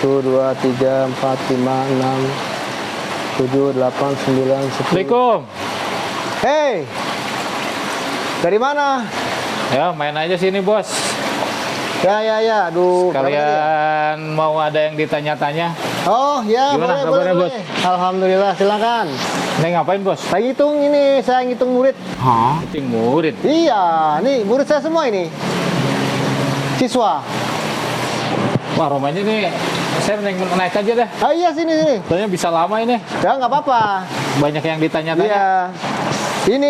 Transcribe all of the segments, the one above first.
2, 3, 4, 5, 6, 7, 8, 9, 10. Assalamualaikum. Hei, dari mana? Ya, main aja sini, Bos. Ya. Aduh, Kalian mau ada yang ditanya-tanya? oh ya, Gimana boleh, kabarnya, boleh. Alhamdulillah, silakan. Ini ngapain, Bos? Saya hitung ini, saya ngitung murid. Hah? Meeting murid. Iya, nih murid saya semua ini. Siswa. Wah, rumahnya nih, saya naik aja deh. Ah iya, sini. Soalnya bisa lama ini. Ya nggak apa-apa. Banyak yang ditanya-tanya. Iya.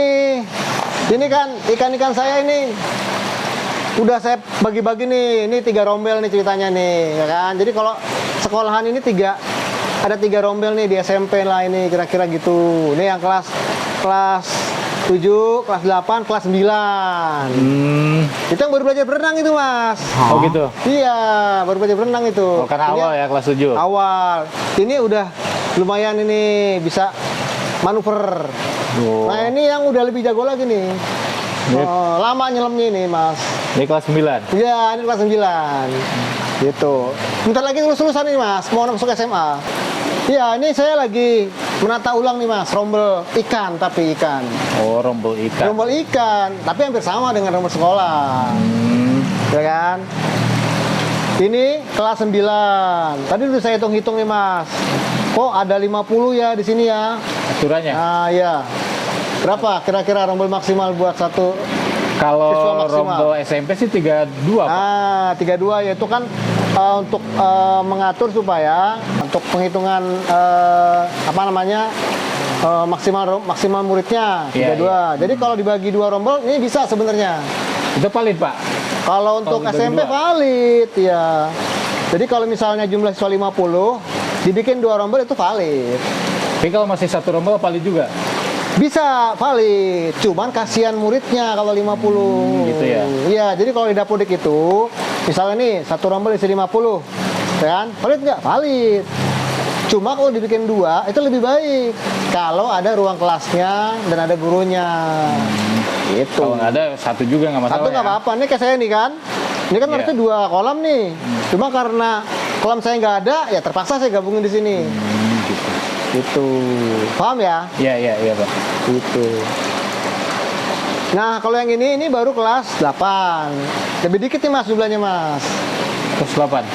Ini kan ikan-ikan saya ini udah saya bagi-bagi nih. Ini 3 rombel nih ceritanya nih, ya kan. Jadi kalau sekolahan ini ada 3 rombel nih di SMP lah ini kira-kira gitu. Ini yang kelas 7, kelas 8, kelas 9. Itu yang baru belajar berenang itu, Mas. Oh gitu? Iya, baru belajar berenang itu. Oh, karena Ini awal ya, kelas 7. awal. Ini udah lumayan ini bisa manuver. Oh. Nah ini yang udah lebih jago lagi nih. Ini- Oh, lama nyelemnya nih, Mas. Ini kelas 9. Iya, ini kelas 9. Gitu. Bentar lagi lulus-lulusan nih, Mas. Mau masuk SMA. Iya, ini saya lagi menata ulang nih, Mas. Rombel ikan, tapi ikan. Oh, rombel ikan. Rombel ikan, tapi hampir sama dengan rombel sekolah. Ya kan? Ini kelas 9. Tadi udah saya hitung-hitung nih, Mas. Kok ada 50 ya di sini ya? Aturannya? Nah, iya. Berapa kira-kira rombel maksimal buat satu? Siswa Kalau maksimal. rombel SMP sih 32, Pak. Nah, 32 yaitu kan untuk mengatur supaya untuk penghitungan maksimal muridnya 32. Iya. Jadi kalau dibagi 2 rombel ini bisa sebenarnya. Itu valid, Pak. Kalau untuk dibagi SMP 2. valid ya. Jadi kalau misalnya jumlah siswa 50 dibikin 2 rombel itu valid. Tapi kalau masih satu rombel valid juga. Bisa valid, cuman kasihan muridnya kalau 50. Gitu ya? Iya, jadi kalau di Dapodik itu, misalnya nih, satu rombel isi 50, kan? Valid nggak? Valid. Cuma kalau dibikin 2, itu lebih baik. Kalau ada ruang kelasnya dan ada gurunya. Gitu. Kalau nggak ada, satu juga nggak masalah. Satu nggak ya? apa-apa. Ini kayak saya nih kan. Ini kan Iya. harusnya 2 kolam nih. Cuma karena kolam saya nggak ada, ya terpaksa saya gabungin di sini. Gitu. Gitu. Paham ya? Iya, Pak. Gitu. Nah, kalau yang ini baru kelas 8. Lebih dikit nih, Mas, jumlahnya, Mas. Kelas 8.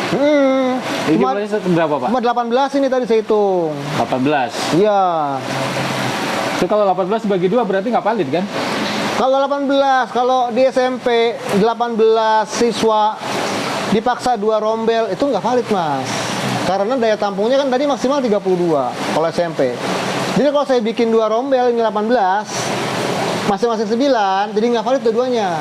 Ini Cuma, jumlahnya berapa, Pak? cuma 18 ini tadi saya hitung. 18. Iya. Itu kalau 18 bagi 2 berarti nggak valid kan? Kalau 18, kalau di SMP 18 siswa dipaksa 2 rombel itu nggak valid, Mas. Karena daya tampungnya kan tadi maksimal 32 kalau SMP. Jadi kalau saya bikin 2 rombel ini 18, masing-masing 9, jadi nggak valid dua-duanya.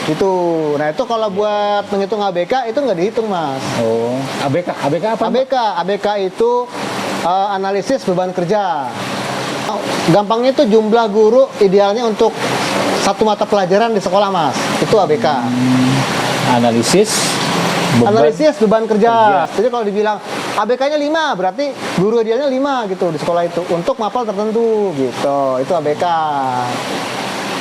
Itu. Nah itu kalau buat menghitung ABK itu nggak dihitung, Mas. Oh, ABK apa? ABK itu analisis beban kerja. Gampangnya itu jumlah guru idealnya untuk satu mata pelajaran di sekolah, Mas. Itu ABK. Analisis Analisis beban kerja. Jadi kalau dibilang ABK-nya 5, berarti guru idealnya 5 gitu di sekolah itu untuk mapel tertentu gitu. Itu ABK.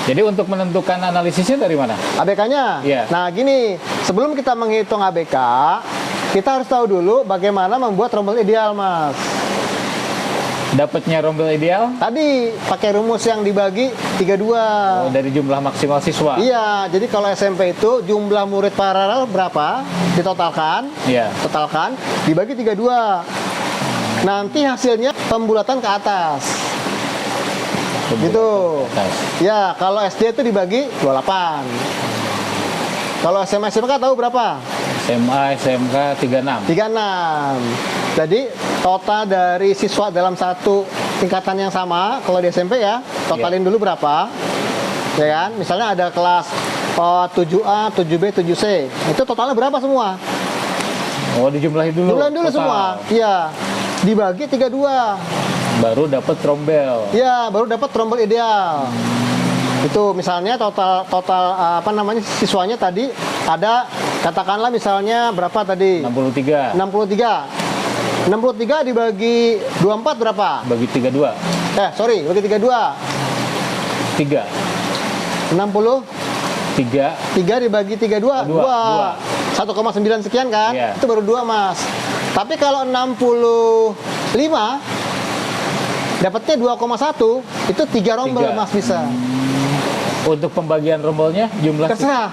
Jadi untuk menentukan analisisnya dari mana? ABK-nya. Iya. Nah, gini, sebelum kita menghitung ABK, kita harus tahu dulu bagaimana membuat rombel ideal, Mas. Dapatnya rombel ideal Tadi pakai rumus yang dibagi 32. dari jumlah maksimal siswa. Iya, jadi kalau SMP itu jumlah murid paralel berapa? Ditotalkan, Iya. totalkan, dibagi 32. Nanti hasilnya pembulatan ke atas. Gitu. Atas. Ya, kalau SD itu dibagi 28. Kalau SMA SMK tahu berapa? SMA, SMK 36. 36. Jadi total dari siswa dalam satu tingkatan yang sama, kalau di SMP ya, totalin dulu berapa? Ya kan? Misalnya ada kelas 7A, 7B, 7C. Itu totalnya berapa semua? Oh, dijumlahin dulu. Jumlahin dulu total. semua. Iya. Dibagi 32. Baru dapat rombel. Iya, baru dapat rombel ideal. Itu misalnya total siswanya tadi ada katakanlah misalnya berapa tadi? 63. 63 dibagi 24 berapa? Bagi 32. Bagi 32. 3. 60 3. 3 dibagi 32 Dua. 2. 1,9 sekian kan? Iya. Itu baru 2 Mas. Tapi kalau 65 dapatnya 2,1, itu 3 rombel 3. Mas bisa. Untuk pembagian rombolnya jumlah Terserah.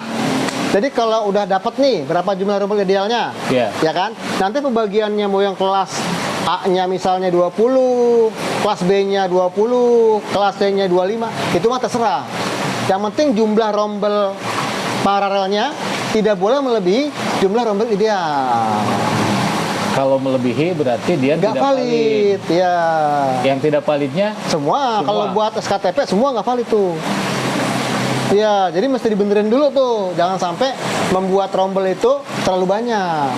Jadi kalau udah dapat nih berapa jumlah rombel idealnya, Iya. ya kan? Nanti pembagiannya mau yang kelas A-nya misalnya 20, kelas B-nya 20, kelas C-nya 25, itu mah terserah. Yang penting jumlah rombel paralelnya tidak boleh melebihi jumlah rombel ideal. Kalau melebihi berarti dia Nggak tidak valid. valid, ya. Yang tidak validnya Semua, Semua. kalau buat SKTP semua nggak valid tuh. Iya, jadi mesti dibenerin dulu tuh. Jangan sampai membuat rombel itu terlalu banyak.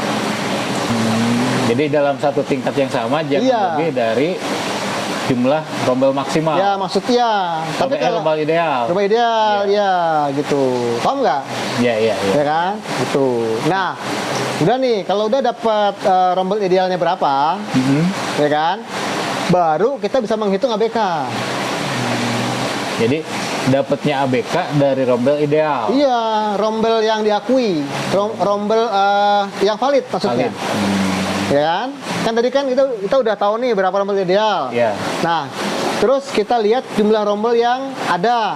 jadi dalam satu tingkat yang sama jangan Iya. lebih dari jumlah rombel maksimal. Ya, maksudnya. Tapi Sampai kalau rombel ideal. rombel ideal, ya gitu. Paham nggak? Iya, iya, iya. Ya kan? Gitu. Nah, udah nih, kalau udah dapat rombel idealnya berapa, Mhm. ya kan? Baru kita bisa menghitung ABK. Jadi dapatnya ABK dari rombel ideal. Iya, rombel yang diakui, rombel yang valid maksudnya. Valid. Ya kan? Kan tadi kan kita udah tahu nih berapa rombel ideal. Iya. Nah, terus kita lihat jumlah rombel yang ada.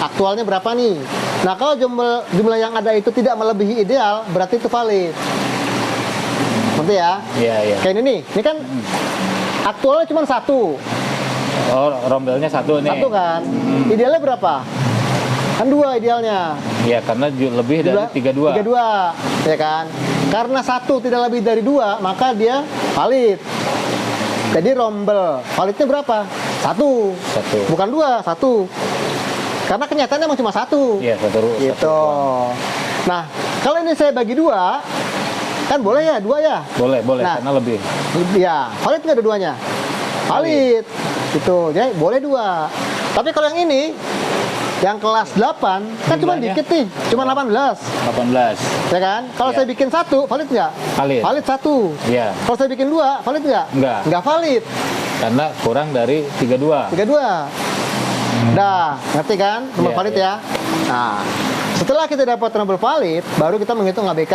Aktualnya berapa nih? Nah, kalau jumlah yang ada itu tidak melebihi ideal, berarti itu valid. Ngerti ya? Iya, iya. Kayak ini nih. Ini kan aktualnya cuma 1. Oh, rombelnya 1 nih. 1 kan? Idealnya berapa? Kan 2 idealnya. Iya, karena lebih dari 32. 32, ya kan? Karena 1 tidak lebih dari 2, maka dia valid. Jadi rombel validnya berapa? 1. 1. Bukan 2, 1. Karena kenyataannya emang cuma 1. Iya, Gitu. satu. Nah, kalau ini saya bagi 2, kan boleh ya, 2 ya? Boleh, boleh, Nah. karena lebih. Ya, valid nggak dua-duanya? Valid. Gitu, jadi boleh 2. Tapi kalau yang ini, yang kelas 8, kan cuma Jumlahnya? dikit nih, cuma 18. 18. Ya kan? Kalau Iya. saya bikin 1, valid nggak? Valid. Valid 1. Iya, Kalau saya bikin 2, valid nggak? Nggak. Nggak valid. karena kurang dari 32. 32. Dah, ngerti kan? Nomor Iya, valid iya. ya. Nah, setelah kita dapat nomor valid, baru kita menghitung ABK.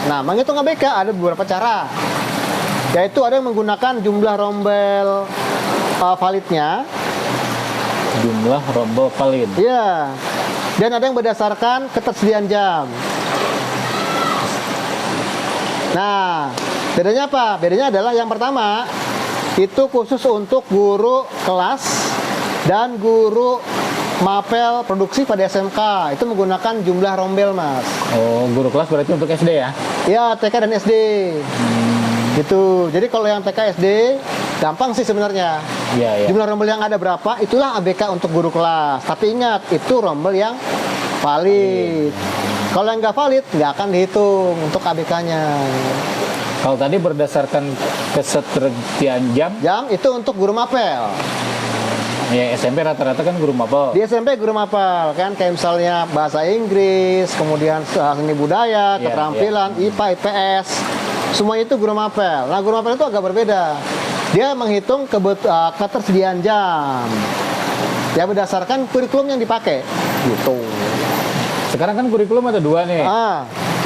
Nah, menghitung ABK ada beberapa cara. Yaitu ada yang menggunakan jumlah rombel validnya. Jumlah rombel valid. Iya. Dan ada yang berdasarkan ketersediaan jam. Nah, bedanya apa? Bedanya adalah yang pertama, itu khusus untuk guru kelas dan guru mapel produksi pada SMK. Itu menggunakan jumlah rombel, Mas. Oh, guru kelas berarti untuk SD ya? Ya, TK dan SD. Gitu. Jadi kalau yang TK SD, gampang sih sebenarnya. Iya, iya. Jumlah rombel yang ada berapa, itulah ABK untuk guru kelas. Tapi ingat, itu rombel yang valid. Kalau yang nggak valid, nggak akan dihitung untuk ABK-nya. Kalau tadi berdasarkan ketersediaan jam, Jam itu untuk guru mapel. ya SMP rata-rata kan guru mapel. Di SMP guru mapel, kan kayak misalnya bahasa Inggris, kemudian seni budaya, Iya, keterampilan, IPA, IPS. Semua itu guru mapel. Nah, guru mapel itu agak berbeda. Dia menghitung ketersediaan jam. Ya berdasarkan kurikulum yang dipakai. Gitu. Sekarang kan kurikulum ada 2 nih.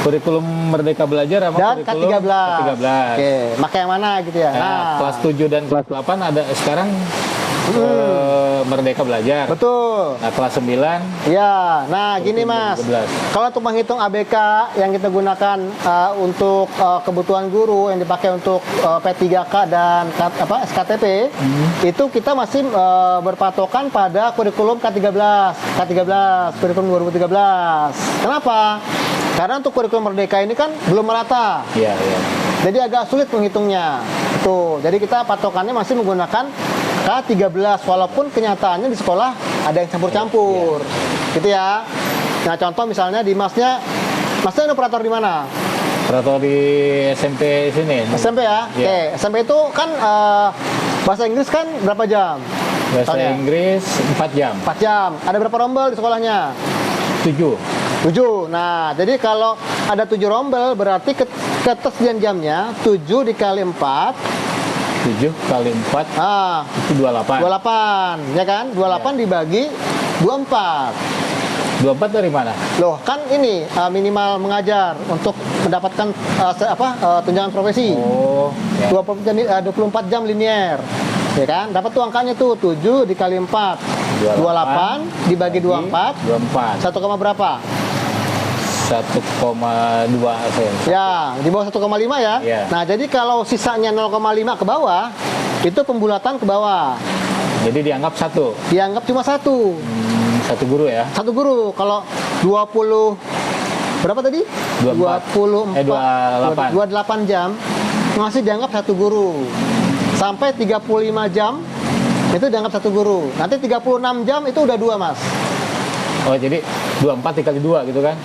Kurikulum Merdeka Belajar sama Dan kurikulum K13. K13. Oke, maka yang mana gitu ya. Nah, kelas 7 dan kelas 8 ada sekarang Merdeka Belajar. Betul. Nah, kelas 9 Ya, nah gini Mas. 12. Kalau untuk menghitung ABK yang kita gunakan untuk kebutuhan guru yang dipakai untuk P3K dan SKTP, itu kita masih berpatokan pada kurikulum K13, kurikulum 2013. Kenapa? Karena untuk kurikulum Merdeka ini kan belum merata. Iya, iya. Jadi agak sulit menghitungnya. Tuh, jadi kita patokannya masih menggunakan K13 walaupun kenyataannya di sekolah ada yang campur-campur. Gitu ya. Nah, contoh misalnya di Masnya operator di mana? Operator di SMP sini. SMP ya. Iya. Oke, SMP itu kan bahasa Inggris kan berapa jam? Bahasa Misalnya. Inggris 4 jam. 4 jam. Ada berapa rombel di sekolahnya? 7. 7. Nah, jadi kalau ada 7 rombel berarti ketersediaan jamnya 7 dikali 4. 7 kali 4 Ah, itu 28. 28, ya kan? 28 dibagi 24. 24 dari mana? Loh, kan ini minimal mengajar untuk mendapatkan tunjangan profesi. Oh, ya. 24 jam linier. Ya kan? Dapat tuh angkanya tuh 7 dikali 4. 28 dibagi 24. 24. 1, berapa? 1,2 sen. Ya, di bawah 1,5 ya. Ya. Nah, jadi kalau sisanya 0,5 ke bawah, itu pembulatan ke bawah. Jadi dianggap 1. Dianggap cuma 1. Satu guru ya? Satu guru. Kalau 20 berapa tadi? 28 28 jam masih dianggap satu guru. Sampai 35 jam itu dianggap satu guru. Nanti 36 jam itu udah 2, Mas. Oh, jadi 24 dikali 2 gitu kan?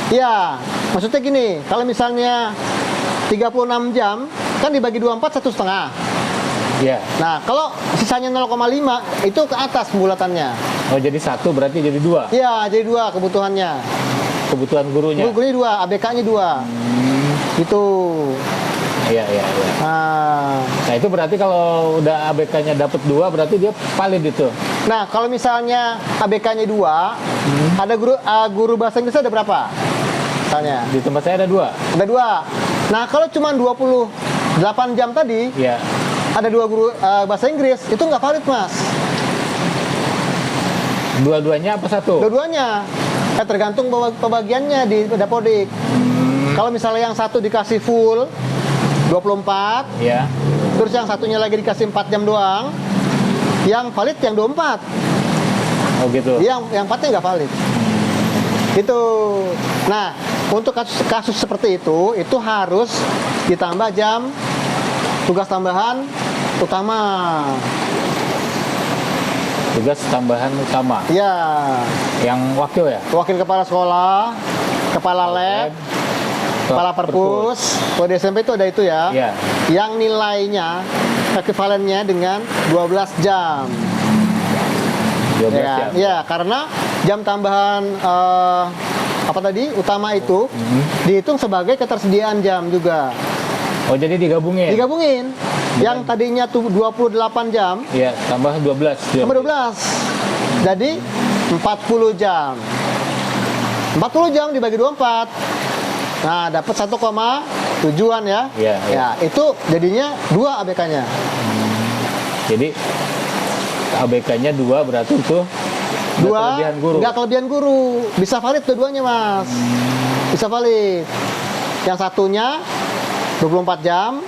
Iya, maksudnya gini, kalau misalnya 36 jam kan dibagi 24 1,5. Iya. Nah, kalau sisanya 0,5 itu ke atas pembulatannya. Oh, jadi 1 berarti jadi 2. Iya, jadi 2 kebutuhannya. Kebutuhan gurunya. Gurunya 2, ABK-nya 2. Gitu. Iya. Nah, itu berarti kalau udah ABK-nya dapat 2 berarti dia valid itu. Nah, kalau misalnya ABK-nya 2, ada guru bahasa Inggris ada berapa? Misalnya. Di tempat saya ada 2. Ada 2. Nah, kalau cuma 28 jam tadi, Iya. ada 2 guru bahasa Inggris, itu nggak valid, Mas. Dua-duanya apa satu? Dua-duanya. Tergantung pembagiannya di Dapodik. Kalau misalnya yang satu dikasih full 24, Iya. terus yang satunya lagi dikasih 4 jam doang, yang valid yang 24. Oh gitu. Yang 4-nya nggak valid. Itu. Nah, untuk kasus seperti itu harus ditambah jam tugas tambahan utama. Tugas tambahan utama. Ya, Yang wakil ya? wakil kepala sekolah, kepala lab, kepala perpus. Kalau di SMP itu ada itu ya. Iya. Yang nilainya ekuivalennya dengan 12 jam. 12 Ya, jam. ya, karena jam tambahan apa tadi utama itu dihitung sebagai ketersediaan jam juga. Oh, jadi digabungin? Digabungin. Yang tadinya tuh 28 jam Iya, tambah 12 jam. tambah 12. Jadi 40 jam. 40 jam dibagi 24. Nah, dapat 1,7-an ya. Iya, iya. Ya, itu jadinya 2 ABK-nya. Jadi ABK-nya 2 berarti itu nggak 2 kelebihan guru. nggak kelebihan guru. Bisa valid dua-duanya, Mas. Bisa valid. Yang satunya 24 jam.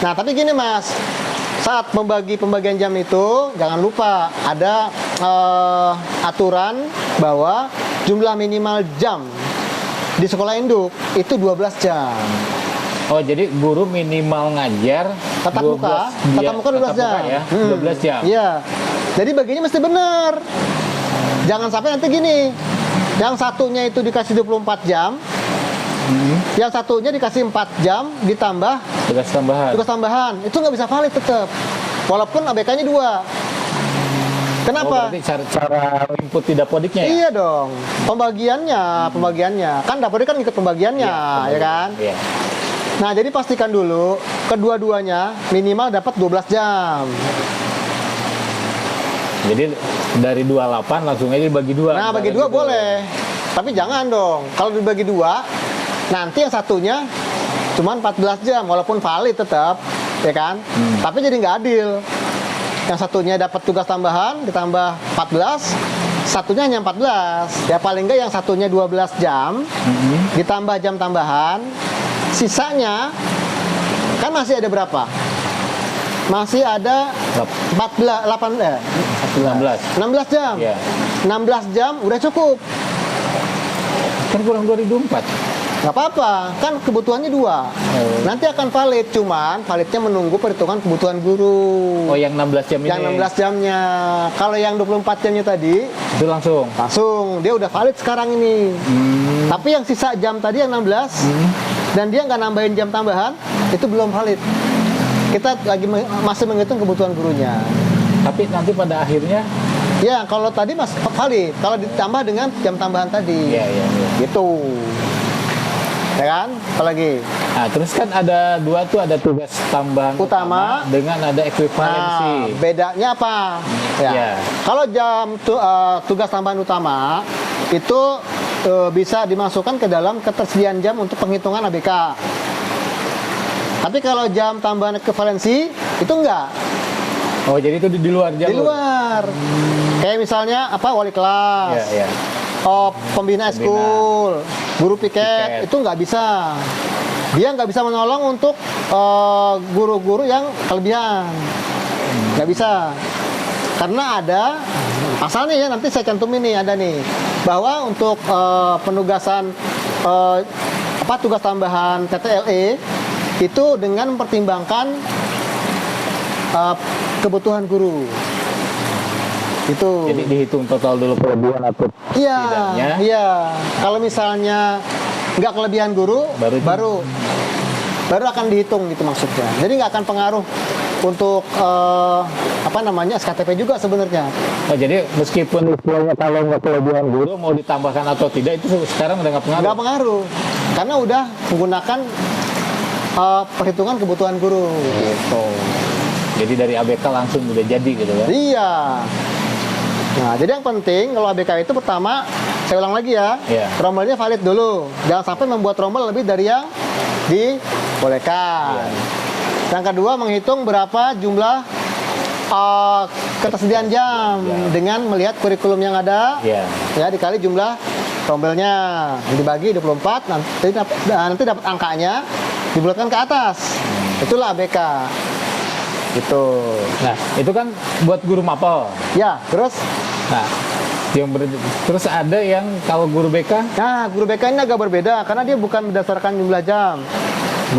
Nah, tapi gini, Mas. Saat pembagian jam itu jangan lupa ada aturan bahwa jumlah minimal jam di sekolah induk itu 12 jam. Oh, jadi guru minimal ngajar Tatap muka 12 jam. Ya, 12 jam. Iya. Jadi bagiannya mesti benar. Jangan sampai nanti gini. Yang satunya itu dikasih 24 jam. Yang satunya dikasih 4 jam ditambah Tugas tambahan. tugas tambahan. Itu nggak bisa valid tetap. Walaupun ABK-nya 2. Oh, Kenapa? berarti cara input di Dapodiknya ya? Iya dong. Pembagiannya. Kan Dapodik kan ikut pembagiannya, ya kan? Iya. Nah, jadi pastikan dulu kedua-duanya minimal dapat 12 jam. Jadi dari 28 langsung aja dibagi 2. Nah, bagi 2 boleh. Tapi jangan dong. Kalau dibagi 2, nanti yang satunya cuma 14 jam walaupun valid tetap, ya kan? Tapi jadi nggak adil. Yang satunya dapat tugas tambahan ditambah 14, satunya hanya 14. Ya paling nggak yang satunya 12 jam ditambah jam tambahan, sisanya kan masih ada berapa? Masih ada 16 jam. Iya. 16 jam udah cukup. Kan kurang 2004. Nggak apa-apa, kan kebutuhannya 2. Nanti akan valid, cuman validnya menunggu perhitungan kebutuhan guru. Oh, yang 16 jam ini. Yang 16 jamnya. Kalau yang 24 jamnya tadi, Itu langsung. dia udah valid sekarang ini. Tapi yang sisa jam tadi yang 16, dan dia nggak nambahin jam tambahan, itu belum valid. Kita lagi masih menghitung kebutuhan gurunya. Tapi nanti pada akhirnya Ya, kalau tadi valid. Kalau ditambah dengan jam tambahan tadi. iya. Gitu. Ya kan? Apalagi? Nah, terus kan ada dua tuh, ada tugas tambahan Utama dengan ada ekuivalensi. Nah, bedanya apa? Ya. Ya. Kalau tugas tambahan utama itu bisa dimasukkan ke dalam ketersediaan jam untuk penghitungan ABK. Tapi kalau jam tambahan ekuivalensi itu enggak. Oh, jadi itu di luar jalur. Di luar. Kayak misalnya apa wali kelas. Ya, ya. Pembina eskul, guru piket, itu nggak bisa. Dia nggak bisa menolong untuk guru-guru yang kelebihan. Nggak bisa. Karena ada asalnya ya, nanti saya cantumin nih, ada nih bahwa untuk penugasan tugas tambahan TTLE itu dengan mempertimbangkan kebutuhan guru. Itu. Jadi dihitung total dulu kelebihan atau tidaknya. Iya. Kalau misalnya nggak kelebihan guru, baru akan dihitung gitu maksudnya. Jadi nggak akan pengaruh untuk SKTP juga sebenarnya. Oh, jadi meskipun istilahnya kalau nggak kelebihan guru mau ditambahkan atau tidak itu sekarang udah nggak pengaruh. Nggak pengaruh, karena udah menggunakan perhitungan kebutuhan guru. Gitu. Jadi dari ABK langsung udah jadi gitu kan? Iya. Nah, jadi yang penting kalau ABK itu pertama, saya ulang lagi ya, rommelnya valid dulu. Jangan sampai membuat rommel lebih dari yang dibolehkan. Yang kedua, menghitung berapa jumlah ketersediaan jam dengan melihat kurikulum yang ada, ya dikali jumlah rommelnya, dibagi 24, nanti dapat angkanya, dibulatkan ke atas. Itulah ABK. Gitu. Nah, itu kan buat guru mapel. Ya, terus? Nah, terus ada yang kalau guru BK? Nah, guru BK ini agak berbeda karena dia bukan berdasarkan jumlah jam.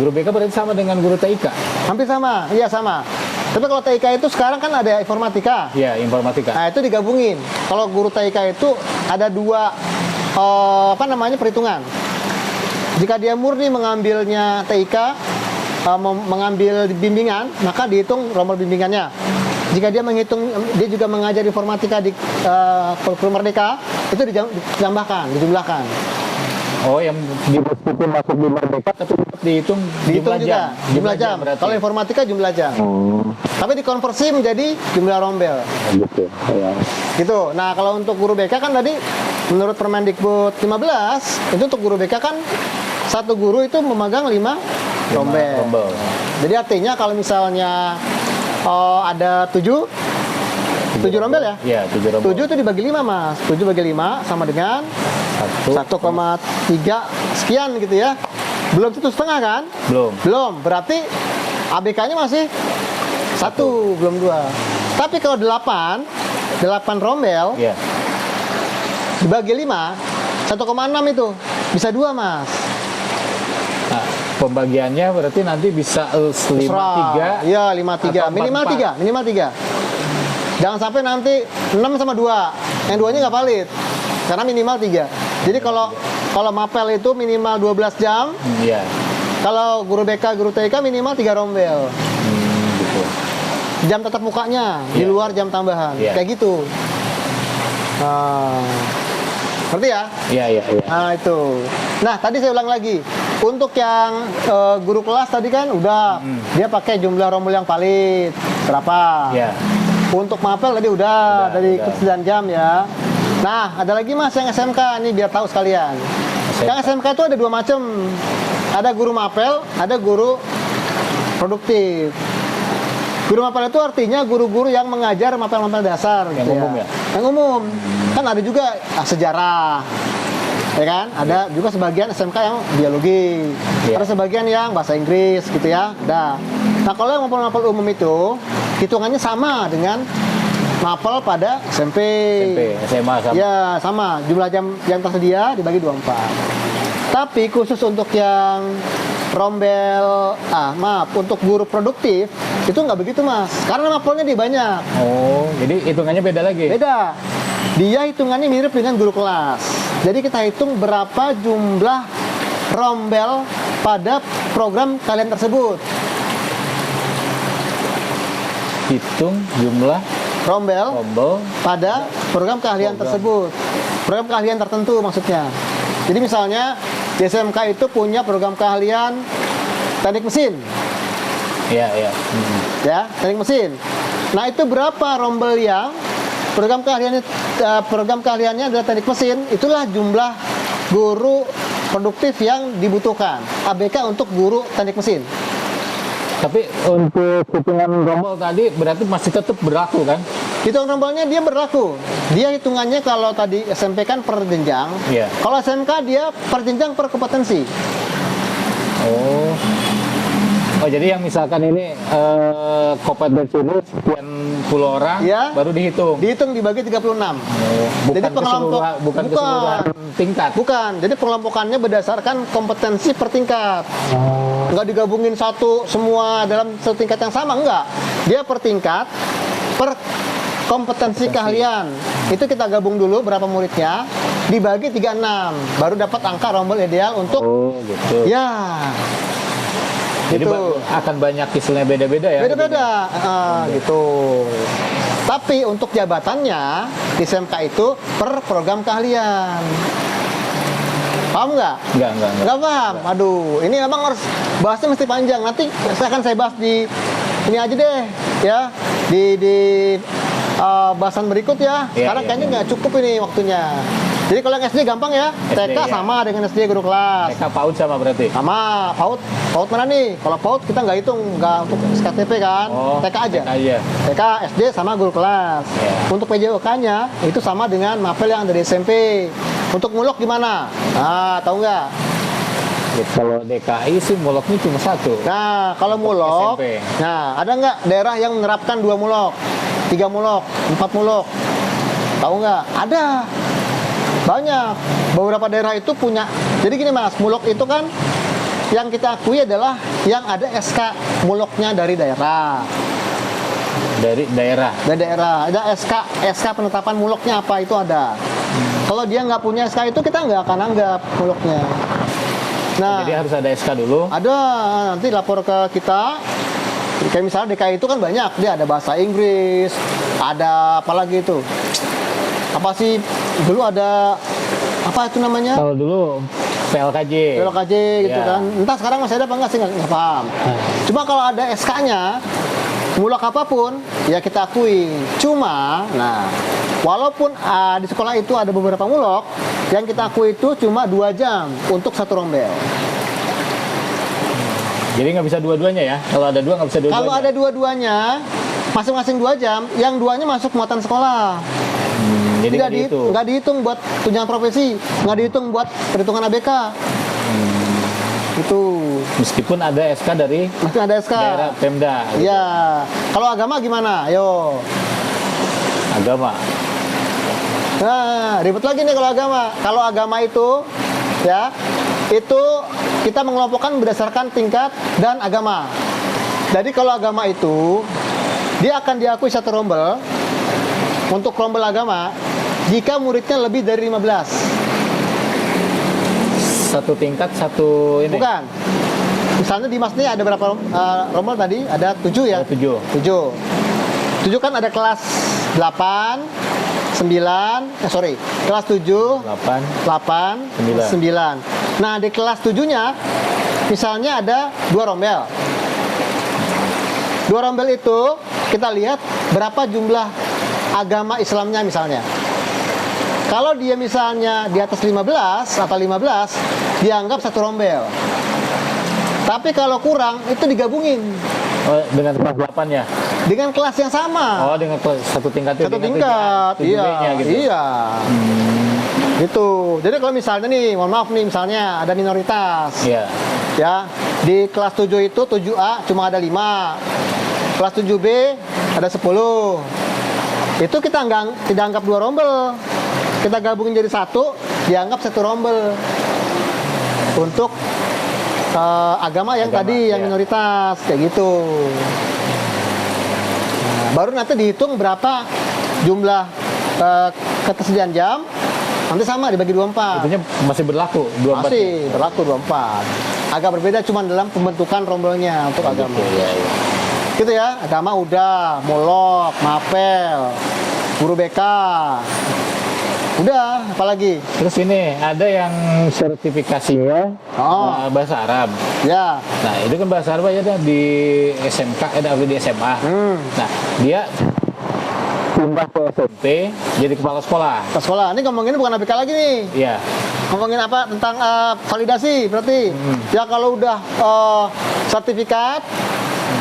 Guru BK berarti sama dengan guru TIK? Hampir sama, iya sama. Tapi kalau TIK itu sekarang kan ada informatika. Iya, informatika. Nah, itu digabungin. Kalau guru TIK itu ada dua perhitungan. Jika dia murni mengambilnya TIK, mengambil bimbingan, maka dihitung rommel bimbingannya. Jika dia dia juga mengajar informatika di kurikulum Merdeka, itu dijumlahkan. Oh, yang meskipun masuk di Merdeka, tapi tetap dihitung jumlah juga, jam. Jumlah jam. Kalau informatika jumlah jam. Tapi dikonversi menjadi jumlah rombel. Gitu. Ya. Gitu. Nah, kalau untuk guru BK kan tadi, menurut Permendikbud 15, itu untuk guru BK kan satu guru itu memegang 5 rombel. Jadi artinya kalau misalnya ada 7 rombel ya? Iya, 7 rombel. 7 itu dibagi 5, Mas. 7 bagi 5 sama dengan 1,3 sekian gitu ya. Belum tentu setengah kan? Belum. Berarti ABK-nya masih 1, belum 2. Tapi kalau 8 rombel dibagi 5, 1,6 itu bisa 2, Mas. Nah, pembagiannya berarti nanti bisa 53. Iya, 53. Minimal 3. Jangan sampai nanti 6 sama 2. Yang 2-nya nggak valid. Karena minimal 3. Jadi kalau mapel itu minimal 12 jam. Iya. Kalau guru BK, guru TK minimal 3 rombel. Gitu. Jam tatap mukanya di luar jam tambahan. Kayak gitu. Ngerti ya? Iya. Nah, itu. Nah, tadi saya ulang lagi. Untuk yang guru kelas tadi kan udah dia pakai jumlah rombel yang valid berapa? Iya. Untuk mapel tadi udah dari ketersediaan jam ya. Nah, ada lagi Mas yang SMK nih biar tahu sekalian. Yang SMK itu ada 2 macam. Ada guru mapel, ada guru produktif. Guru mapel itu artinya guru-guru yang mengajar mapel-mapel dasar yang gitu umum ya. Yang umum. Kan ada juga sejarah. Ya kan? Ada juga sebagian SMK yang biologi. Ada sebagian yang bahasa Inggris gitu ya. Ada. Nah, kalau yang mapel-mapel umum itu hitungannya sama dengan mapel pada SMP, SMA sama. Ya, sama. Jumlah jam yang tersedia dibagi 24. Tapi khusus untuk yang rombel, untuk guru produktif itu nggak begitu, Mas. Karena mapelnya dia banyak. Oh, jadi hitungannya beda lagi? Beda. Dia hitungannya mirip dengan guru kelas. Jadi kita hitung berapa jumlah rombel pada program kalian tersebut. Hitung jumlah rombel pada program keahlian tersebut. Program keahlian tertentu maksudnya. Jadi misalnya di SMK itu punya program keahlian teknik mesin. Iya, iya. Ya, teknik mesin. Nah, itu berapa rombel yang program keahliannya adalah teknik mesin, itulah jumlah guru produktif yang dibutuhkan. ABK untuk guru teknik mesin. Tapi untuk hitungan rombel tadi berarti masih tetap berlaku kan? Hitungan rombelnya dia berlaku. Dia hitungannya kalau tadi SMP kan per jenjang. Iya. Kalau SMK dia per jenjang per kompetensi. Oh. Oh, jadi yang misalkan ini kompetensi ini sekian puluh orang, Iya. baru dihitung. Dihitung dibagi 36. Bukan Jadi bukan keseluruhan tingkat. Bukan. Jadi pengelompokannya berdasarkan kompetensi per tingkat. Enggak digabungin satu semua dalam satu tingkat yang sama, enggak. Dia per tingkat, per kompetensi keahlian. Itu kita gabung dulu berapa muridnya, dibagi 36, baru dapat angka rombel ideal untuk gitu. ya. Jadi Gitu. akan banyak istilahnya beda-beda ya? Beda-beda, gitu. Tapi untuk jabatannya di SMK itu per program keahlian. Paham nggak? Enggak. Nggak paham? Aduh, ini memang harus bahasnya mesti panjang. Nanti saya bahas di ini aja deh, ya. Di bahasan berikut ya. Sekarang kayaknya nggak cukup ini waktunya. Jadi kalau yang SD gampang ya, SD, TK ya. sama dengan SD guru kelas. TK PAUD sama berarti? Sama, PAUD mana nih? Kalau PAUD kita nggak hitung, nggak untuk SKTP kan, TK aja. TK aja. TK, SD sama guru kelas. Ya. Untuk PJOK-nya itu sama dengan mapel yang dari SMP. Untuk mulok gimana? Nah, tahu nggak? Ya, kalau DKI sih muloknya cuma satu. Nah, kalau Untuk mulok, SMP. nah ada nggak daerah yang menerapkan 2 mulok, 3 mulok, 4 mulok? Tahu nggak? Ada. Banyak. Beberapa daerah itu punya. Jadi gini Mas, mulok itu kan yang kita akui adalah yang ada SK muloknya dari daerah. Dari daerah. Dari daerah ada SK penetapan muloknya apa itu ada. Kalau dia nggak punya SK itu kita nggak akan anggap muloknya. Nah, Jadi harus ada SK dulu. ada nanti lapor ke kita. Kayak misalnya DKI itu kan banyak, dia ada bahasa Inggris, ada apa lagi itu? Apa sih dulu ada apa itu namanya? Kalau dulu PLKJ. PLKJ gitu Ya. kan. Entah sekarang masih ada apa enggak sih nggak paham. Cuma kalau ada SK-nya mulok apapun ya kita akui. Cuma nah walaupun di sekolah itu ada beberapa mulok yang kita akui itu cuma 2 jam untuk satu rombel. Jadi nggak bisa dua-duanya ya? Kalau ada dua nggak bisa dua-duanya? Kalau ada dua-duanya masing-masing 2 jam, yang 2-nya masuk muatan sekolah. Jadi nggak dihitung. Nggak dihitung buat tunjangan profesi, nggak dihitung buat perhitungan ABK. Itu Meskipun ada SK dari masih ada SK. daerah Pemda. Gitu. Iya. Kalau agama gimana? Ayo. Agama. Nah, ribet lagi nih kalau agama. Kalau agama itu, ya, itu kita mengelompokkan berdasarkan tingkat dan agama. Jadi kalau agama itu, dia akan diakui satu rombel untuk rombel agama jika muridnya lebih dari 15. Satu tingkat, satu ini. Bukan. Misalnya di Mas ini ada berapa rombel tadi? Ada 7 ya? Ada 7. 7 kan ada kelas 8, 9, kelas 7, 8. 9. Nah, di kelas 7-nya misalnya ada 2 rombel. 2 rombel itu kita lihat berapa jumlah agama Islamnya misalnya. Kalau dia misalnya di atas 15 atau 15, dianggap satu rombel. Tapi kalau kurang itu digabungin Oh, dengan kelas 8 ya? dengan kelas yang sama. Oh, dengan kelas satu tingkat itu. Satu dengan tingkat, 7B-nya gitu. iya. Gitu. Jadi kalau misalnya nih, mohon maaf nih, misalnya ada minoritas, Iya. ya di kelas 7 itu 7A cuma ada 5, kelas 7B ada 10. Itu kita tidak anggap 2 rombel, kita gabungin jadi satu, dianggap satu rombel untuk agama yang tadi yang ya. minoritas kayak gitu. Baru nanti dihitung berapa jumlah ketersediaan jam, nanti sama dibagi 24. Itunya masih berlaku 24. Masih berlaku 24. Agak berbeda cuma dalam pembentukan rombelnya untuk agama. Iya, iya. Gitu ya, agama udah, molok, mapel, guru BK. Udah, apalagi? Terus ini ada yang sertifikasinya Oh. bahasa Arab. Ya. Nah, itu kan bahasa Arab aja di SMK, atau di SMA. Nah, dia pindah ke SMP jadi kepala sekolah. Ke sekolah. Ini ngomongin bukan ABK lagi nih. Iya. Ngomongin apa tentang validasi berarti. Ya kalau udah sertifikat,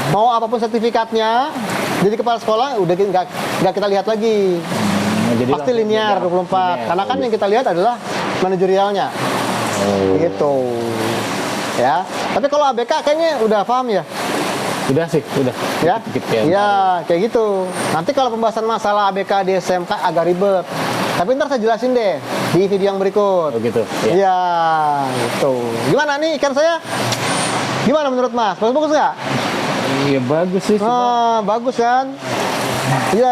mau apapun sertifikatnya, jadi kepala sekolah udah nggak kita lihat lagi. Jadi Pasti langsung linear jadi 24. linear. Karena kan yang kita lihat adalah manajerialnya. Gitu. Ya. Tapi kalau ABK kayaknya udah paham ya. Udah sih, udah. Ya, Dikit-dikit ya. ya kayak gitu. Nanti kalau pembahasan masalah ABK di SMK agak ribet. Tapi ntar saya jelasin deh di video yang berikut. Oh gitu. Ya. Iya, gitu. Gimana nih ikan saya? Gimana menurut Mas? Bagus-bagus nggak? Iya bagus sih. Bagus kan? Iya.